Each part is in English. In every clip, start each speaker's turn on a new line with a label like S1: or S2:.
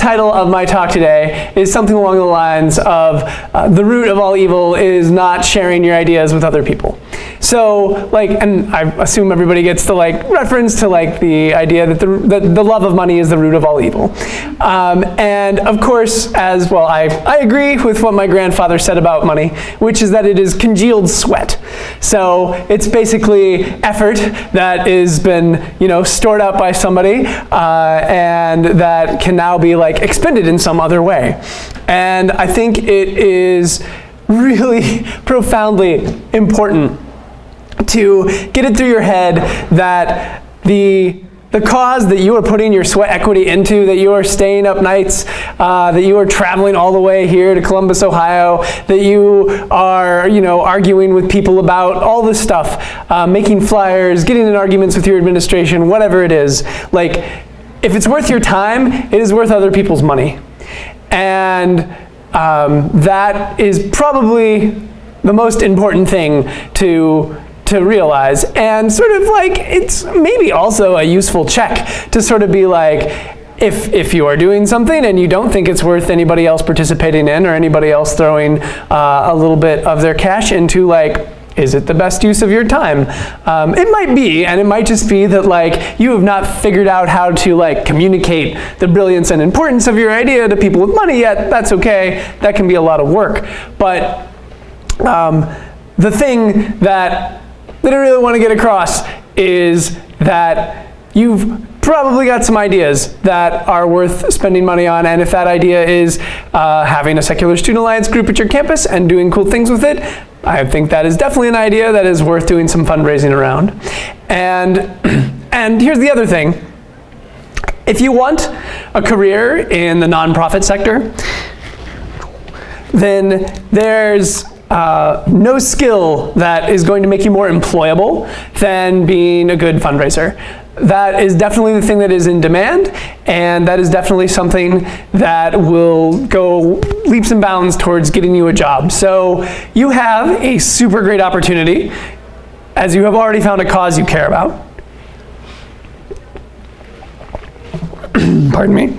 S1: title of my talk today is something along the lines of the root of all evil is not sharing your ideas with other people. So, and I assume everybody gets the reference to the idea that the love of money is the root of all evil. And of course, as well, I agree with what my grandfather said about money, which is that it is congealed sweat. So it's basically effort that has been, stored up by somebody, and that can now be expended in some other way. And I think it is really profoundly important to get it through your head that the cause that you are putting your sweat equity into, that you are staying up nights, that you are traveling all the way here to Columbus, Ohio, that you are, arguing with people about all this stuff, making flyers, getting in arguments with your administration, whatever it is. If it's worth your time, it is worth other people's money. And that is probably the most important thing to realize, and sort of it's maybe also a useful check to sort of be if you are doing something and you don't think it's worth anybody else participating in or anybody else throwing a little bit of their cash into, is it the best use of your time? It might be, and it might just be that you have not figured out how to communicate the brilliance and importance of your idea to people with money yet. That's okay. That can be a lot of work. But the thing that I really want to get across is that you've probably got some ideas that are worth spending money on, and if that idea is having a Secular Student Alliance group at your campus and doing cool things with it, I think that is definitely an idea that is worth doing some fundraising around. And here's the other thing. If you want a career in the nonprofit sector, then there's no skill that is going to make you more employable than being a good fundraiser. That is definitely the thing that is in demand, and that is definitely something that will go leaps and bounds towards getting you a job. So you have a super great opportunity, as you have already found a cause you care about. Pardon me.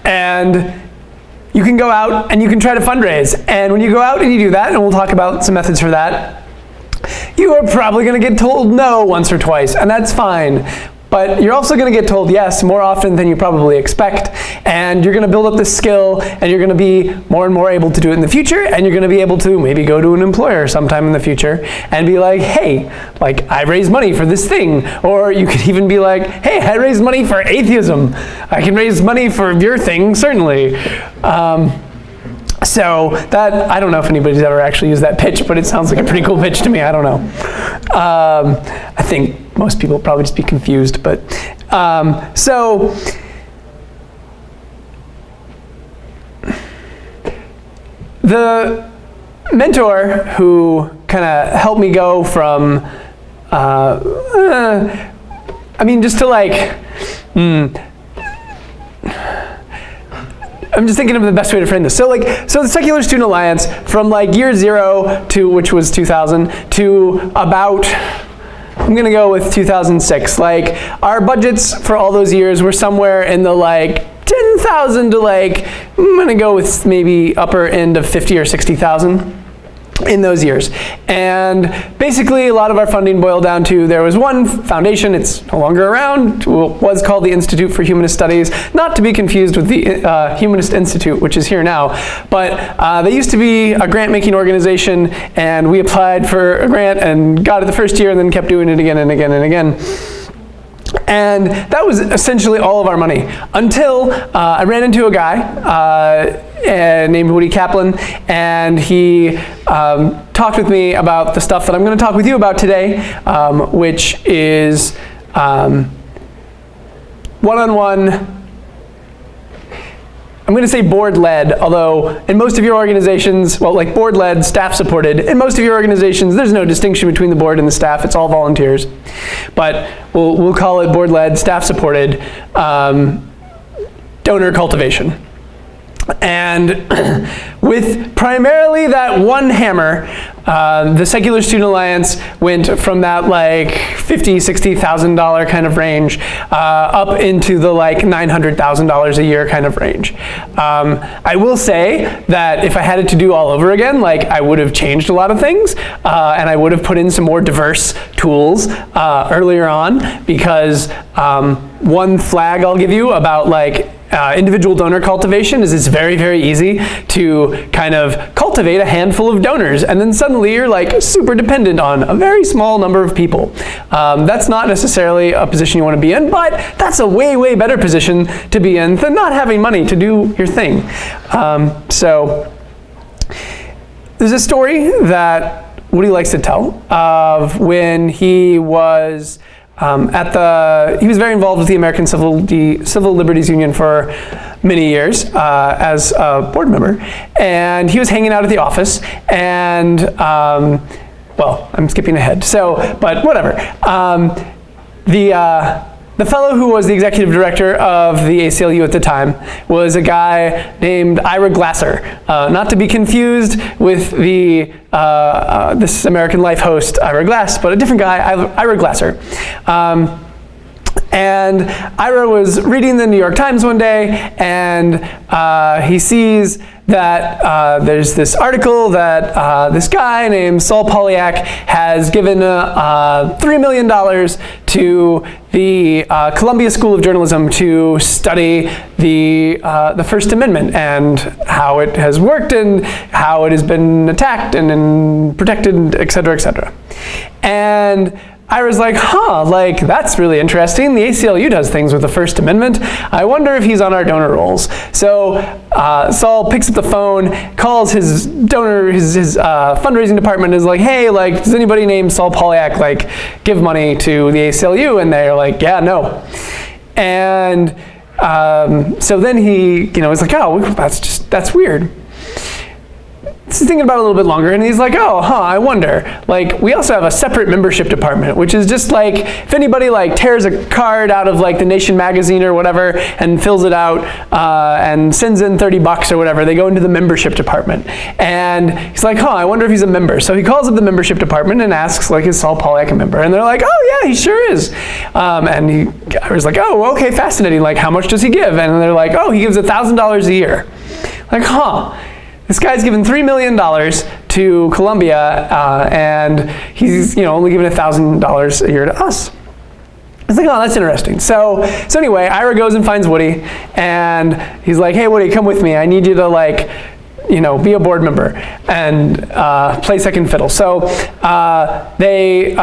S1: And you can go out and you can try to fundraise. And when you go out and you do that, and we'll talk about some methods for that, you are probably going to get told no once or twice, and that's fine. But you're also going to get told yes more often than you probably expect, and you're going to build up this skill, and you're going to be more and more able to do it in the future, and you're going to be able to maybe go to an employer sometime in the future and be hey, I raised money for this thing. Or you could even be hey, I raised money for atheism. I can raise money for your thing, certainly. So that, I don't know if anybody's ever actually used that pitch, but it sounds like a pretty cool pitch to me. I don't know. I think most people would probably just be confused, but so the mentor who kind of helped me go from just to I'm just thinking of the best way to frame this. So the Secular Student Alliance, from year 0 to, which was 2000, to about, I'm going to go with 2006. Our budgets for all those years were somewhere in the 10,000 to I'm going to go with maybe upper end of 50 or 60,000 in those years. And basically a lot of our funding boiled down to, there was one foundation, it's no longer around, was called the Institute for Humanist Studies, not to be confused with the Humanist Institute, which is here now, but they used to be a grant-making organization, and we applied for a grant and got it the first year and then kept doing it again and again and again. And that was essentially all of our money, until I ran into a guy named Woody Kaplan, and he talked with me about the stuff that I'm going to talk with you about today, which is one-on-one, I'm going to say board-led, although in most of your organizations, board-led, staff-supported, in most of your organizations, there's no distinction between the board and the staff. It's all volunteers. But we'll call it board-led, staff-supported, donor cultivation. And with primarily that one hammer, the Secular Student Alliance went from that like $50,000, $60,000 kind of range up into the like $900,000 a year kind of range. I will say that if I had it to do all over again, like I would have changed a lot of things, and I would have put in some more diverse tools earlier on, because one flag I'll give you about like individual donor cultivation is it's very, very easy to kind of cultivate a handful of donors, and then suddenly you're like super dependent on a very small number of people. That's not necessarily a position you want to be in, but that's a way, way better position to be in than not having money to do your thing. So there's a story that Woody likes to tell of when he was he was very involved with the American Civil Liberties Union for many years as a board member, and he was hanging out at the office, and well, I'm skipping ahead, but whatever. The fellow who was the executive director of the ACLU at the time was a guy named Ira Glasser, not to be confused with the This American Life host Ira Glass, but a different guy, Ira Glasser. And Ira was reading the New York Times one day, and he sees that there's this article that this guy named Saul Polyak has given $3 million to the Columbia School of Journalism to study the First Amendment and how it has worked and how it has been attacked and protected, et cetera, et cetera. And Ira's like, like that's really interesting. The ACLU does things with the First Amendment. I wonder if he's on our donor rolls. So Saul picks up the phone, calls his donor, his fundraising department, and is like, hey, like, does anybody named Saul Polyak like give money to the ACLU? And they're like, yeah, no. And so then he, is like, oh, that's weird. He's thinking about it a little bit longer, and he's like, I wonder. Like, we also have a separate membership department, which is just like, if anybody like tears a card out of like the Nation magazine or whatever and fills it out and sends in $30 or whatever, they go into the membership department. And he's like, I wonder if he's a member. So he calls up the membership department and asks, like, is Saul Polyak a member? And they're like, oh yeah, he sure is. And I was like, oh, okay, fascinating. Like, how much does he give? And they're like, oh, he gives $1,000 a year. Like, this guy's given $3 million to Columbia, and he's only given $1,000 a year to us. It's like, that's interesting. So anyway, Ira goes and finds Woody, and he's like, hey, Woody, come with me. I need you to like, be a board member and play second fiddle. So they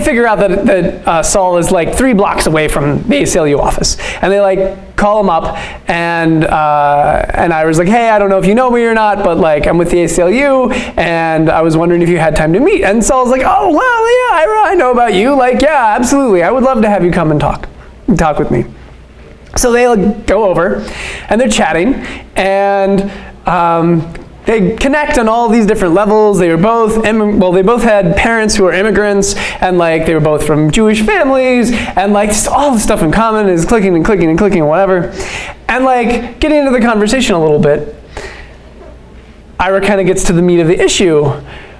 S1: figure out that Saul is like 3 blocks away from the ACLU office, and they like call him up, and Ira's like, hey, I don't know if you know me or not, but like I'm with the ACLU, and I was wondering if you had time to meet. And Saul's like, oh, well, yeah, Ira, I know about you. Like, yeah, absolutely. I would love to have you come and talk with me. So they like, go over, and they're chatting, and they connect on all these different levels. They were both, they both had parents who were immigrants, and like they were both from Jewish families, and like just all the stuff in common is clicking and clicking and clicking and whatever. And like getting into the conversation a little bit, Ira kind of gets to the meat of the issue,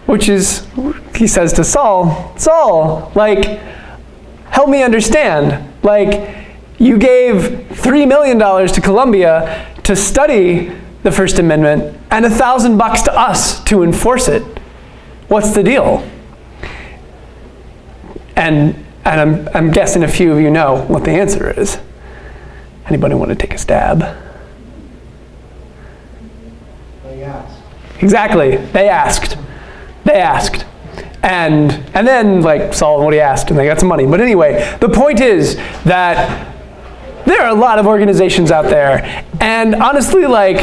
S1: which is, he says to Saul, like, help me understand. Like, you gave $3 million to Columbia to study the First Amendment and $1,000 to us to enforce it. What's the deal? And I'm guessing a few of you know what the answer is. Anybody want to take a stab?
S2: They asked.
S1: Exactly. They asked. And then like Saul and Woody asked, and they got some money. But anyway, the point is that there are a lot of organizations out there, and honestly, like,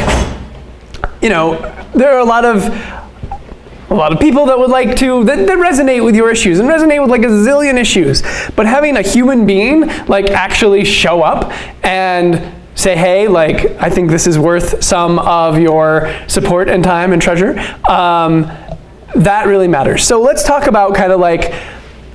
S1: there are a lot of people that would like to, that resonate with your issues and resonate with like a zillion issues. But having a human being like actually show up and say, hey, like, I think this is worth some of your support and time and treasure, that really matters. So let's talk about kind of like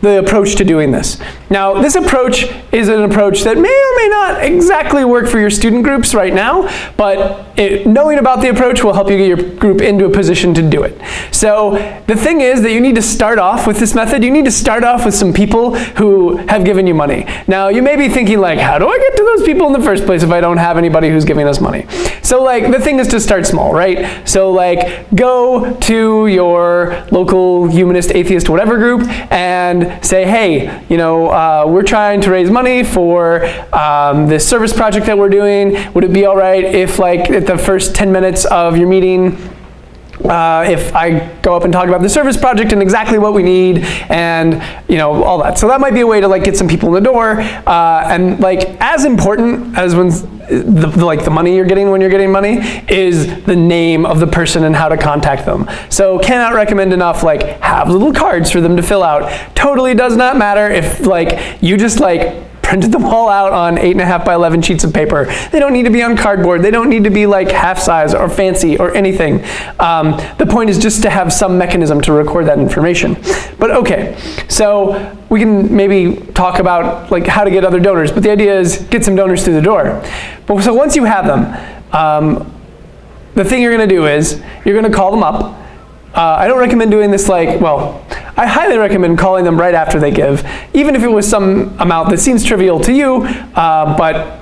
S1: the approach to doing this. Now, this approach is an approach that may or may not exactly work for your student groups right now, but knowing about the approach will help you get your group into a position to do it. So the thing is that you need to start off with this method. You need to start off with some people who have given you money. Now, you may be thinking like, how do I get to those people in the first place if I don't have anybody who's giving us money? So like, the thing is to start small, right? So like, go to your local humanist, atheist, whatever group and say, hey, you know, we're trying to raise money for this service project that we're doing. Would it be all right if like at the first 10 minutes of your meeting, if I go up and talk about the service project and exactly what we need and, you know, all that. So that might be a way to like get some people in the door, and like as important as when the money you're getting when you're getting money is the name of the person and how to contact them. So cannot recommend enough, like have little cards for them to fill out. Totally does not matter if like you just like printed them all out on 8.5 by 11 sheets of paper. They don't need to be on cardboard. They don't need to be like half size or fancy or anything. The point is just to have some mechanism to record that information. But okay, so we can maybe talk about like how to get other donors, but the idea is get some donors through the door. But so once you have them, the thing you're gonna do is you're gonna call them up. I don't recommend doing this like, well, I highly recommend calling them right after they give, even if it was some amount that seems trivial to you, but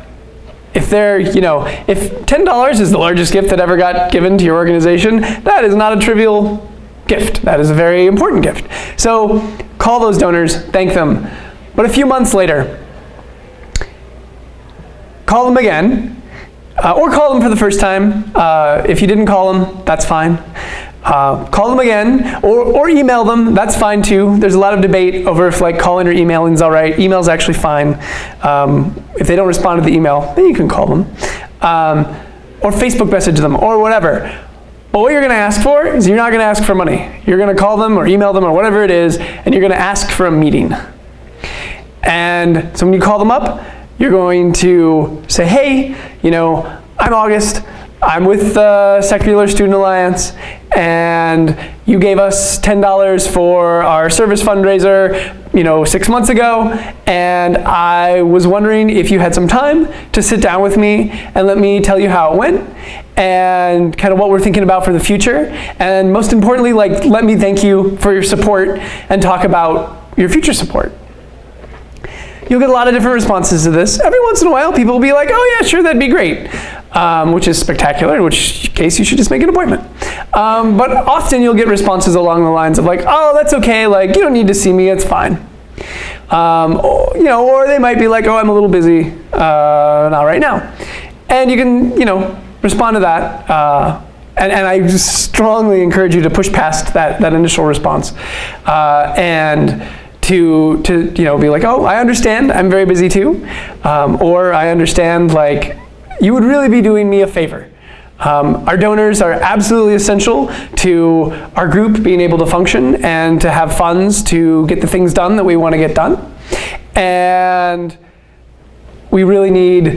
S1: if they're, you know, if $10 is the largest gift that ever got given to your organization, that is not a trivial gift. That is a very important gift. So call those donors, thank them. But a few months later, call them again, or call them for the first time. If you didn't call them, that's fine. Call them again, or email them, that's fine too. There's a lot of debate over if like calling or emailing is all right. Email's actually fine. If they don't respond to the email, then you can call them. Or Facebook message them, or whatever. But what you're gonna ask for is you're not gonna ask for money. You're gonna call them or email them or whatever it is, and you're gonna ask for a meeting. And so when you call them up, you're going to say, hey, you know, I'm August. I'm with the Secular Student Alliance, and you gave us $10 for our service fundraiser, you know, 6 months ago, and I was wondering if you had some time to sit down with me and let me tell you how it went and kind of what we're thinking about for the future, and most importantly, like, let me thank you for your support and talk about your future support. You'll get a lot of different responses to this. Every once in a while, people will be like, oh yeah, sure, that'd be great, which is spectacular, in which case you should just make an appointment. But often you'll get responses along the lines of like, oh, that's okay, like, you don't need to see me, it's fine. You know, or they might be like, oh, I'm a little busy, not right now. And you can, you know, respond to that. And I just strongly encourage you to push past that initial response. And to you know, be like, oh, I understand, I'm very busy too. Or I understand, like, you would really be doing me a favor. Our donors are absolutely essential to our group being able to function and to have funds to get the things done that we want to get done. And we really need,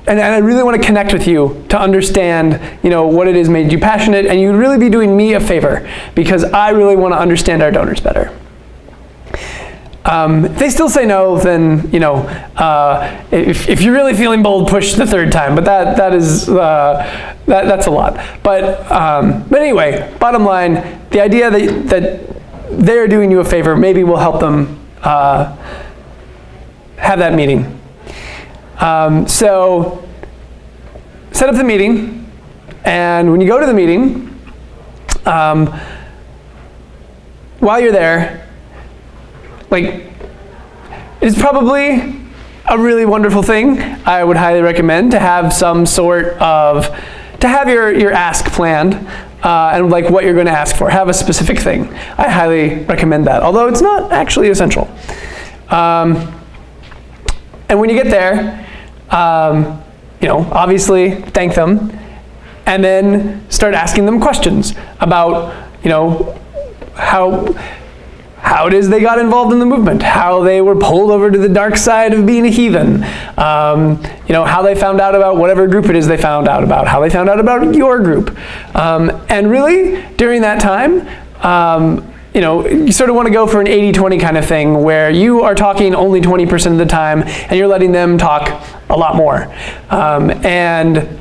S1: and I really want to connect with you to understand, you know, what it is made you passionate, and you'd really be doing me a favor because I really want to understand our donors better. If they still say no, then, you know, if you're really feeling bold, push the third time. But that's a lot. But anyway, bottom line, the idea that they're doing you a favor maybe will help them have that meeting. So set up the meeting, and when you go to the meeting, while you're there, like, it's probably a really wonderful thing. I would highly recommend to have some sort of, to have your ask planned, and like what you're going to ask for. Have a specific thing. I highly recommend that, although it's not actually essential. And when you get there, you know, obviously thank them, and then start asking them questions about, you know, how it is they got involved in the movement, how they were pulled over to the dark side of being a heathen, you know, how they found out about whatever group it is they found out about, how they found out about your group. And really, during that time, you sort of want to go for an 80-20 kind of thing where you are talking only 20% of the time and you're letting them talk a lot more. And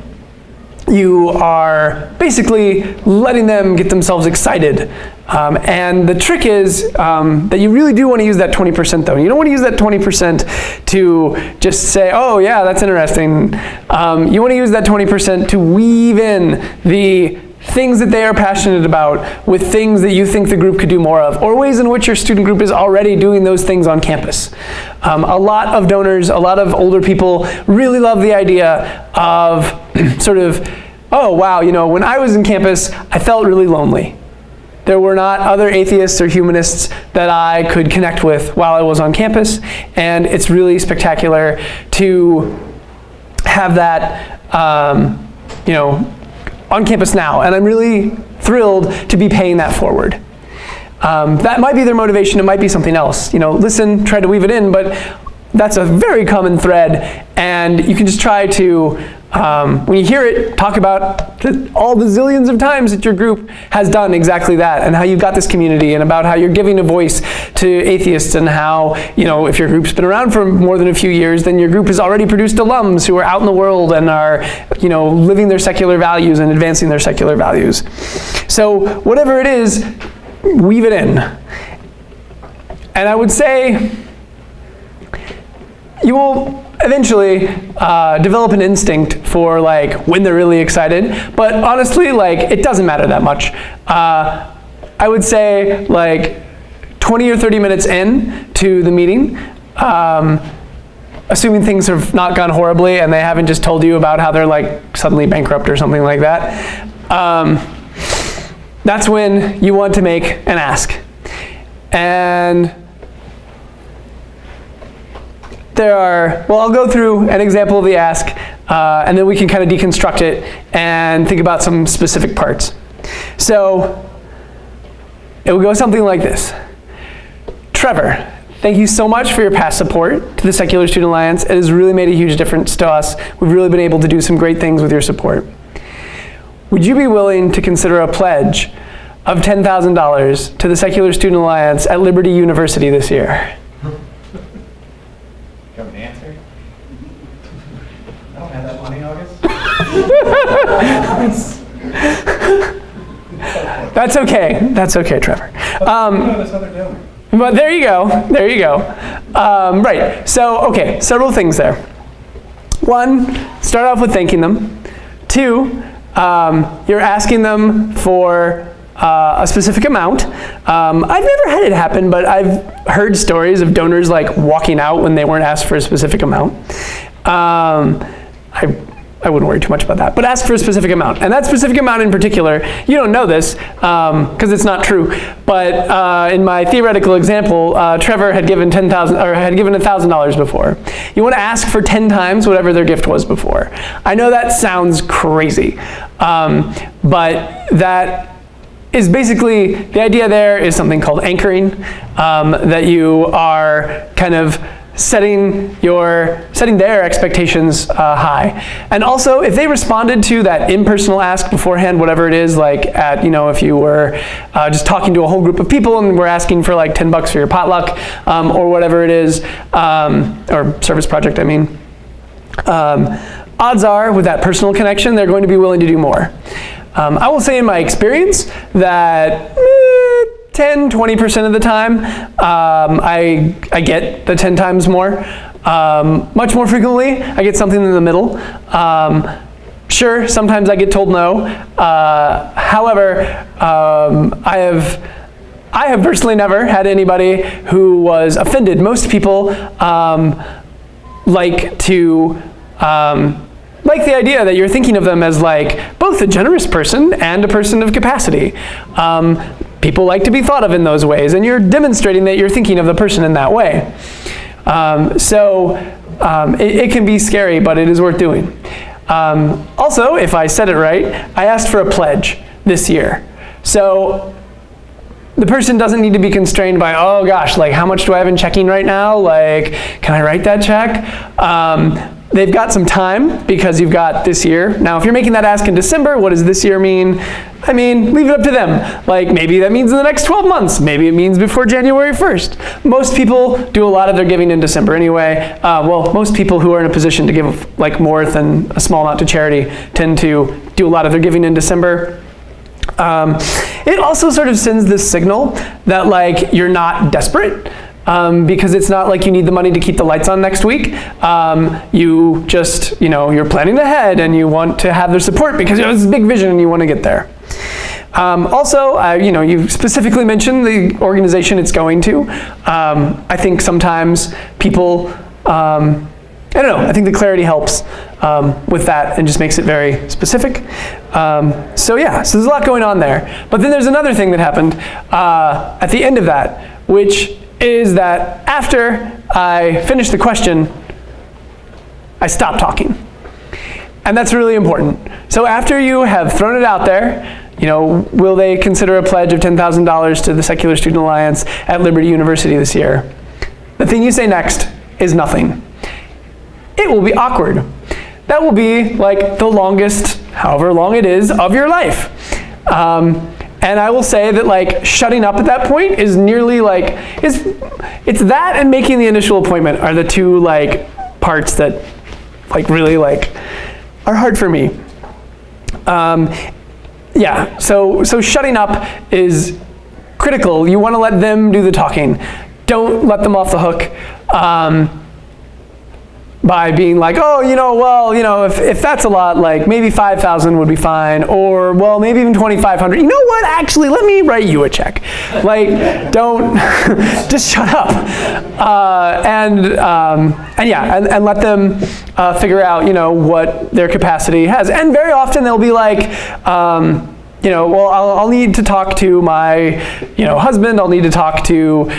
S1: you are basically letting them get themselves excited. And the trick is that you really do want to use that 20% though. You don't want to use that 20% to just say, oh yeah, that's interesting. You want to use that 20% to weave in the things that they are passionate about with things that you think the group could do more of, or ways in which your student group is already doing those things on campus. A lot of donors, a lot of older people really love the idea of sort of, oh wow, when I was in campus, I felt really lonely. There were not other atheists or humanists that I could connect with while I was on campus, and it's really spectacular to have that, on campus now, and I'm really thrilled to be paying that forward. That might be their motivation, it might be something else. Listen, try to weave it in, but that's a very common thread, and you can just try to, when you hear it, talk about all the zillions of times that your group has done exactly that, and how you've got this community, and about how you're giving a voice to atheists, and how, if your group's been around for more than a few years, then your group has already produced alums who are out in the world and are, living their secular values and advancing their secular values. So whatever it is, weave it in. And I would say you will eventually develop an instinct for when they're really excited, but honestly, it doesn't matter that much. I would say 20 or 30 minutes in to the meeting, assuming things have not gone horribly and they haven't just told you about how they're suddenly bankrupt or something like that, that's when you want to make an ask. And I'll go through an example of the ask, and then we can kind of deconstruct it and think about some specific parts. So it will go something like this. Trevor, thank you so much for your past support to the Secular Student Alliance. It has really made a huge difference to us. We've really been able to do some great things with your support. Would you be willing to consider a pledge of $10,000 to the Secular Student Alliance at Liberty University this year?
S2: Have an answer? I don't have that money, August.
S1: That's okay. That's okay, Trevor.
S2: This other donor.
S1: But there you go. There you go. Right. So, okay, several things there. One, start off with thanking them. Two, you're asking them for a specific amount. I've never had it happen, but I've heard stories of donors walking out when they weren't asked for a specific amount. I wouldn't worry too much about that, but ask for a specific amount. And that specific amount in particular, you don't know this because it's not true, but in my theoretical example, Trevor had given $1,000 before. You want to ask for 10 times whatever their gift was before. I know that sounds crazy, but that is basically, the idea there is something called anchoring, that you are kind of setting their expectations high. And also, if they responded to that impersonal ask beforehand, whatever it is, if you were just talking to a whole group of people and we're asking for $10 for your potluck, or whatever it is, or service project, I mean, odds are with that personal connection, they're going to be willing to do more. I will say in my experience that 10-20% of the time, I get the 10 times more. Much more frequently, I get something in the middle. Sure, sometimes I get told no. However, I have personally never had anybody who was offended. Most people like the idea that you're thinking of them as both a generous person and a person of capacity. People like to be thought of in those ways, and you're demonstrating that you're thinking of the person in that way. It can be scary, but it is worth doing. Also, if I said it right, I asked for a pledge this year. So the person doesn't need to be constrained by, oh gosh, how much do I have in checking right now? Can I write that check? they've got some time because you've got this year. Now, if you're making that ask in December, what does this year mean? I mean, leave it up to them. Like, maybe that means in the next 12 months. Maybe it means before January 1st. Most people do a lot of their giving in December anyway. Well, most people who are in a position to give like more than a small amount to charity tend to do a lot of their giving in December. It also sort of sends this signal that like you're not desperate. Because it's not like you need the money to keep the lights on next week. You just, you're planning ahead and you want to have their support because you have this big vision and you want to get there. Also, you specifically mentioned the organization it's going to. I think sometimes people, I don't know, I think the clarity helps with that and just makes it very specific. So there's a lot going on there. But then there's another thing that happened at the end of that, which is that after I finished the question, I stopped talking. And that's really important. So after you have thrown it out there, will they consider a pledge of $10,000 to the Secular Student Alliance at Liberty University this year? The thing you say next is nothing. It will be awkward. That will be like the longest, however long it is, of your life. And I will say that like shutting up at that point is nearly like, it's that and making the initial appointment are the two like parts that like really like are hard for me. So shutting up is critical. You want to let them do the talking. Don't let them off the hook by being like, if that's a lot, like maybe 5,000 would be fine, or well, maybe even 2,500. You know what? Actually, let me write you a check. Like, don't just shut up, and let them figure out, what their capacity has. And very often they'll be like, I'll need to talk to my, husband. I'll need to talk to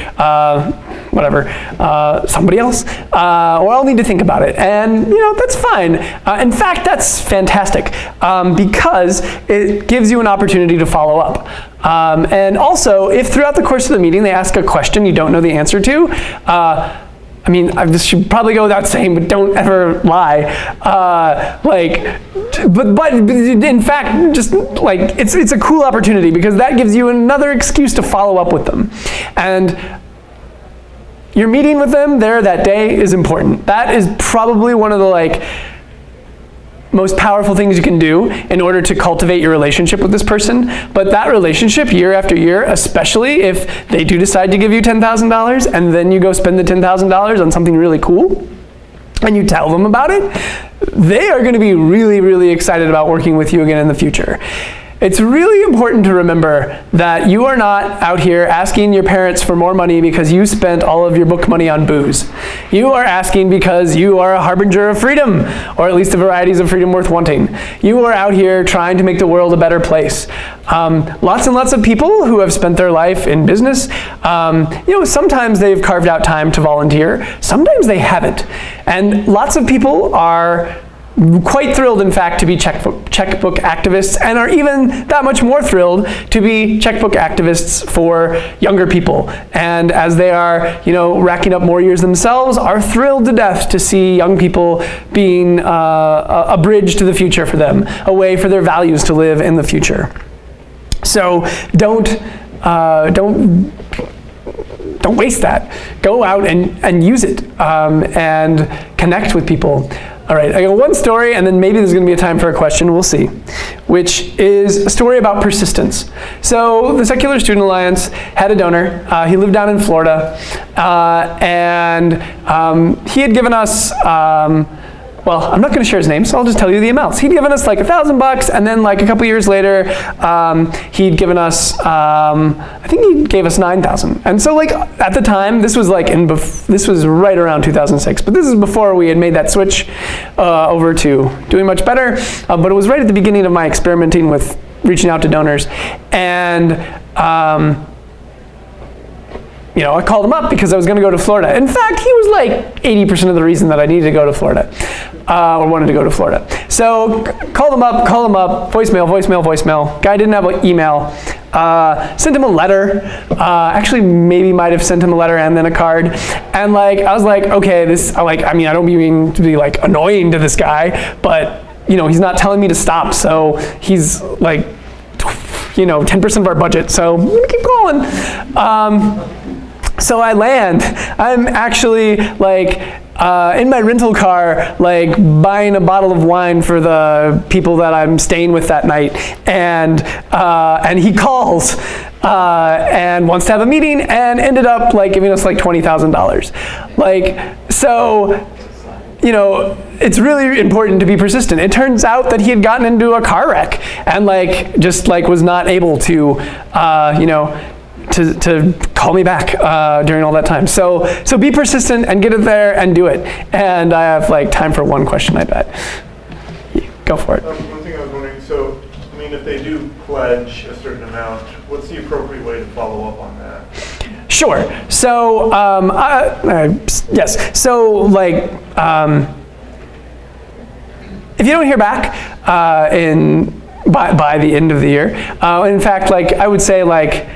S1: somebody else, or I'll need to think about it. And, that's fine. In fact, that's fantastic because it gives you an opportunity to follow up. And also, if throughout the course of the meeting they ask a question you don't know the answer to, I just should probably go without saying, but don't ever lie. But in fact, just like it's a cool opportunity because that gives you another excuse to follow up with them. And your meeting with them there that day is important. That is probably one of the most powerful things you can do in order to cultivate your relationship with this person. But that relationship, year after year, especially if they do decide to give you $10,000 and then you go spend the $10,000 on something really cool and you tell them about it, they are going to be really, really excited about working with you again in the future. It's really important to remember that you are not out here asking your parents for more money because you spent all of your book money on booze. You are asking because you are a harbinger of freedom, or at least the varieties of freedom worth wanting. You are out here trying to make the world a better place. Lots and lots of people who have spent their life in business, sometimes they've carved out time to volunteer, sometimes they haven't. And lots of people are quite thrilled, in fact, to be checkbook activists, and are even that much more thrilled to be checkbook activists for younger people. And as they are, racking up more years themselves, are thrilled to death to see young people being a bridge to the future for them, a way for their values to live in the future. So don't waste that. Go out and use it and connect with people. All right, I got one story, and then maybe there's going to be a time for a question, we'll see, which is a story about persistence. So the Secular Student Alliance had a donor. He lived down in Florida, and he had given us, I'm not going to share his name, so I'll just tell you the amounts. He'd given us like $1,000, and then like a couple years later, he'd given us, I think he gave us $9,000. And so like at the time, this was this was right around 2006, but this is before we had made that switch over to doing much better. But it was right at the beginning of my experimenting with reaching out to donors, and I called him up because I was going to go to Florida. In fact, he was like 80% of the reason that I needed to go to Florida, or wanted to go to Florida. So called him up, voicemail. Guy didn't have an email. sent him a letter. Actually, maybe might have sent him a letter and then a card. And like, I was like, okay, I don't mean to be like annoying to this guy, but he's not telling me to stop. So he's like, 10% of our budget. So I'm gonna keep going. So I land. I'm actually like in my rental car, like buying a bottle of wine for the people that I'm staying with that night, and he calls and wants to have a meeting, and ended up like giving us like $20,000. Like, so it's really important to be persistent. It turns out that he had gotten into a car wreck and like just like was not able to to call me back during all that time. So be persistent and get it there and do it. And I have like time for one question, I bet. Go for it.
S3: One thing I was wondering, so I mean, if they do pledge a certain amount, what's the appropriate way to follow up on that?
S1: Sure. So yes. So like if you don't hear back by the end of the year, in fact, like I would say like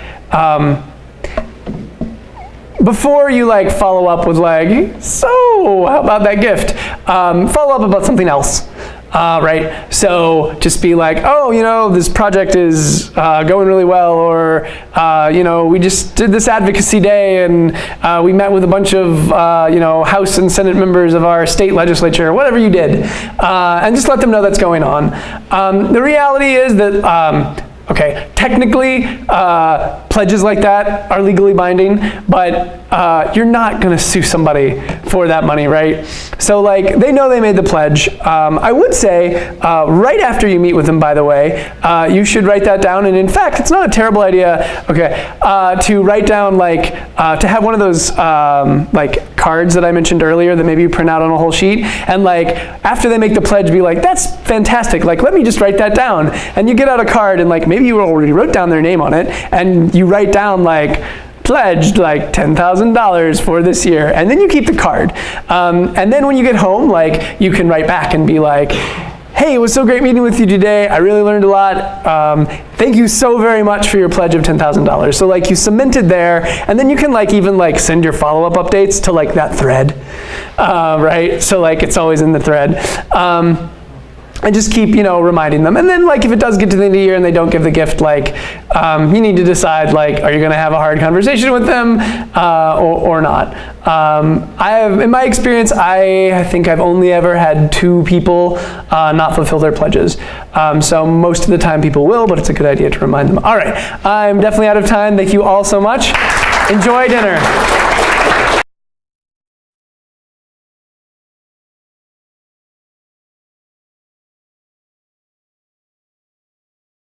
S1: before you like follow up with like, so how about that gift? Follow up about something else. Right? So just be like, oh, this project is going really well, or, we just did this advocacy day and we met with a bunch of, House and Senate members of our state legislature, whatever you did, and just let them know that's going on. The reality is that, okay, technically, pledges like that are legally binding, but you're not going to sue somebody for that money, right? So like, they know they made the pledge. I would say, right after you meet with them, by the way, you should write that down. And in fact, it's not a terrible idea, okay, to write down like, to have one of those like cards that I mentioned earlier that maybe you print out on a whole sheet, and like, after they make the pledge, be like, that's fantastic, like, let me just write that down. And you get out a card and like, maybe you already wrote down their name on it, and you write down like, pledged like $10,000 for this year, and then you keep the card. And then when you get home, like, you can write back and be like, hey, it was so great meeting with you today. I really learned a lot. Thank you so very much for your pledge of $10,000. So like, you cement it there, and then you can like even like send your follow-up updates to like that thread, right? So like, it's always in the thread. And just keep, reminding them. And then, like, if it does get to the end of the year and they don't give the gift, like, you need to decide, like, are you going to have a hard conversation with them or not? In my experience, I think I've only ever had 2 people not fulfill their pledges. So most of the time people will, but it's a good idea to remind them. All right, I'm definitely out of time. Thank you all so much. Enjoy dinner.